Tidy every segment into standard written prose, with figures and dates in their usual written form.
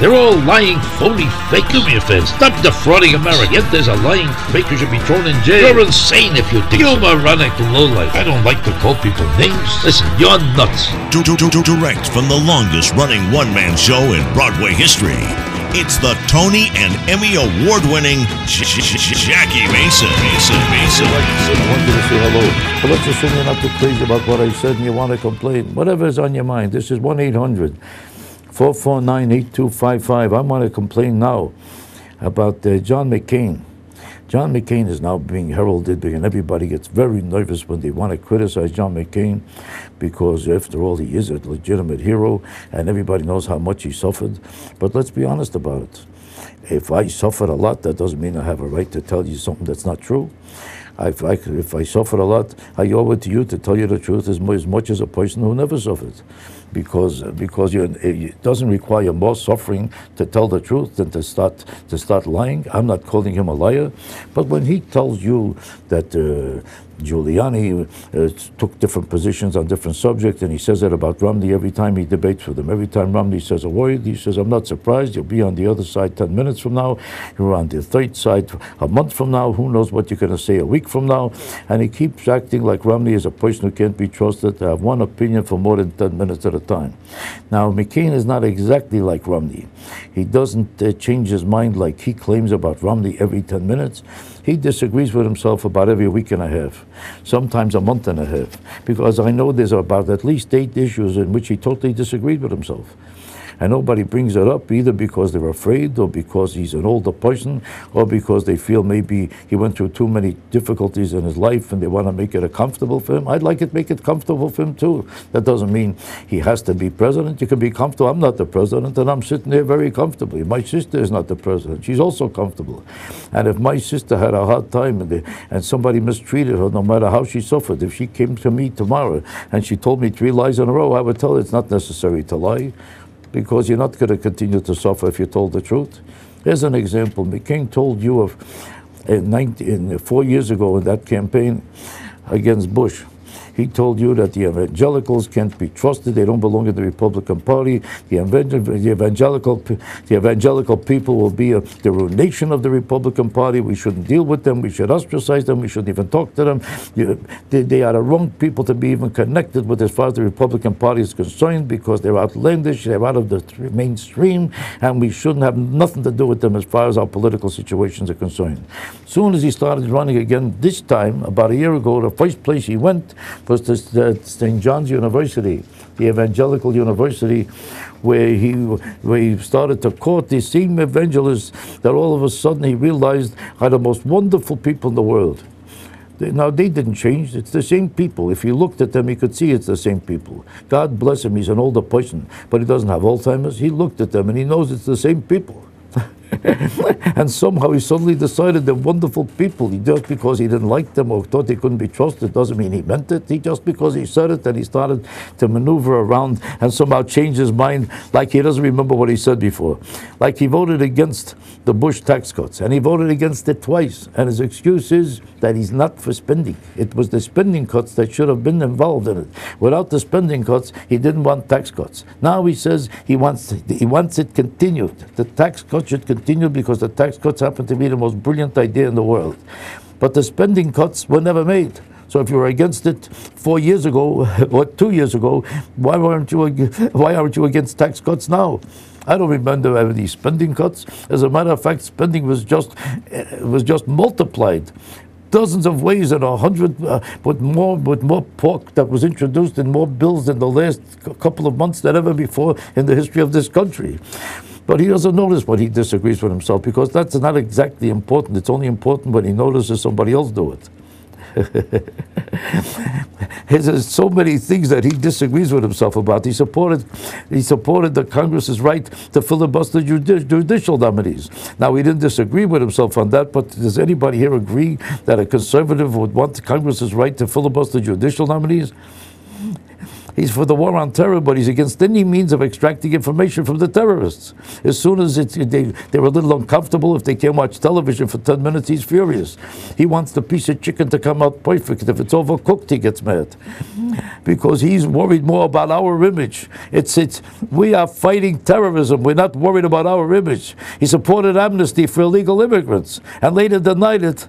They're all lying, phony, fake. Do me a favor. Stop defrauding America. If there's a lying fake, you should be thrown in jail. You're insane if you think you're moronic lowlife. I don't like to call people names. Listen, you're nuts. Direct from the longest-running one-man show in Broadway history, it's the Tony and Emmy award-winning Jackie Mason. I want you to say hello. But let's assume you're not too crazy about what I said and you want to complain. Whatever is on your mind. This is 1-800-449-8255. I want to complain now about John McCain. John McCain is now being heralded, and everybody gets very nervous when they want to criticize John McCain because, after all, he is a legitimate hero, and everybody knows how much he suffered. But let's be honest about it. If I suffered a lot, that doesn't mean I have a right to tell you something that's not true. If I suffered a lot, I owe it to you to tell you the truth as much as a person who never suffered. Because it doesn't require more suffering to tell the truth than to start lying. I'm not calling him a liar, but when he tells you that Giuliani took different positions on different subjects, and he says that about Romney every time he debates with him. Every time Romney says a word, he says, I'm not surprised, you'll be on the other side 10 minutes from now, you're on the third side a month from now, who knows what you're going to say a week from now, and he keeps acting like Romney is a person who can't be trusted to have one opinion for more than 10 minutes at a time. Now, McCain is not exactly like Romney. He doesn't change his mind like he claims about Romney every 10 minutes. He disagrees with himself about every week and a half, sometimes a month and a half, because I know there's about at least 8 issues in which he totally disagreed with himself. And nobody brings it up either because they're afraid or because he's an older person or because they feel maybe he went through too many difficulties in his life and they want to make it comfortable for him. I'd like it to make it comfortable for him too. That doesn't mean he has to be president. You can be comfortable. I'm not the president and I'm sitting there very comfortably. My sister is not the president. She's also comfortable. And if my sister had a hard time and somebody mistreated her, no matter how she suffered, if she came to me tomorrow and she told me 3 lies in a row, I would tell her it's not necessary to lie, because you're not going to continue to suffer if you told the truth. Here's an example. McCain told you of 4 years ago in that campaign against Bush. He told you that the evangelicals can't be trusted. They don't belong in the Republican Party. The evangelical people will be the ruination of the Republican Party. We shouldn't deal with them. We should ostracize them. We shouldn't even talk to them. They are the wrong people to be even connected with as far as the Republican Party is concerned, because they're outlandish, they're out of the mainstream, and we shouldn't have nothing to do with them as far as our political situations are concerned. As soon as he started running again, this time, about a year ago, the first place he went was to St. John's University, the evangelical university, where he started to court these same evangelists that all of a sudden he realized are the most wonderful people in the world. Now, they didn't change. It's the same people. If you looked at them, you could see it's the same people. God bless him, he's an older person, but he doesn't have Alzheimer's. He looked at them and he knows it's the same people. And somehow he suddenly decided they're wonderful people. Just because he didn't like them or thought they couldn't be trusted doesn't mean he meant it. Just because he said it, and he started to maneuver around and somehow change his mind, like he doesn't remember what he said before. Like he voted against the Bush tax cuts, and he voted against it twice, and his excuse is that he's not for spending. It was the spending cuts that should have been involved in it. Without the spending cuts, he didn't want tax cuts. Now he says he wants it continued. The tax cuts should continue because the tax cuts happen to be the most brilliant idea in the world. But the spending cuts were never made. So if you were against it 4 years ago or 2 years ago, why aren't you against tax cuts now? I don't remember having these spending cuts. As a matter of fact, spending was just multiplied. Dozens of ways, and 100 with more pork that was introduced in more bills in the last couple of months than ever before in the history of this country. But he doesn't notice when he disagrees with himself, because that's not exactly important. It's only important when he notices somebody else do it. There's so many things that he disagrees with himself about. He supported the Congress's right to filibuster judicial nominees. Now, he didn't disagree with himself on that, but does anybody here agree that a conservative would want the Congress's right to filibuster judicial nominees? He's for the war on terror, but he's against any means of extracting information from the terrorists. As soon as they're a little uncomfortable, if they can't watch television for 10 minutes, he's furious. He wants the piece of chicken to come out perfect. If it's overcooked, he gets mad. Because he's worried more about our image. We are fighting terrorism. We're not worried about our image. He supported amnesty for illegal immigrants and later denied it.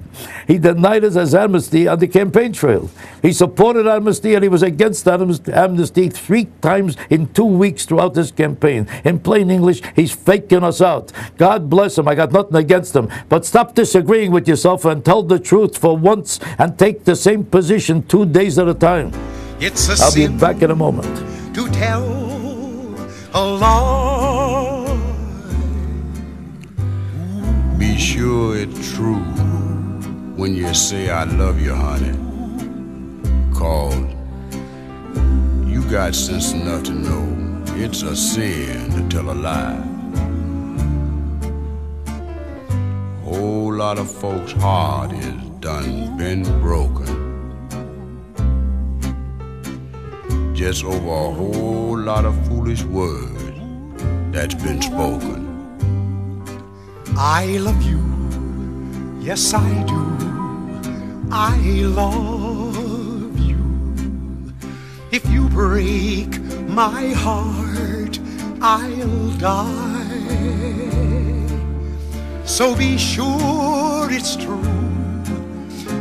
He denied it as amnesty on the campaign trail. He supported amnesty and he was against amnesty 3 times in 2 weeks throughout this campaign. In plain English, he's faking us out. God bless him. I got nothing against him. But stop disagreeing with yourself and tell the truth for once and take the same position 2 days at a time. I'll be back in a moment. To tell a lie. Be sure it's true when you say I love you, honey. 'Cause you got sense enough to know it's a sin to tell a lie. Whole lot of folks' heart is done been broken just over a whole lot of foolish words that's been spoken. I love you, yes I do. I love you. If you break my heart, I'll die. So be sure it's true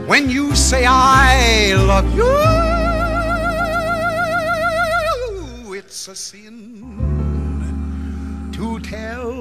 when you say I love you. It's a sin to tell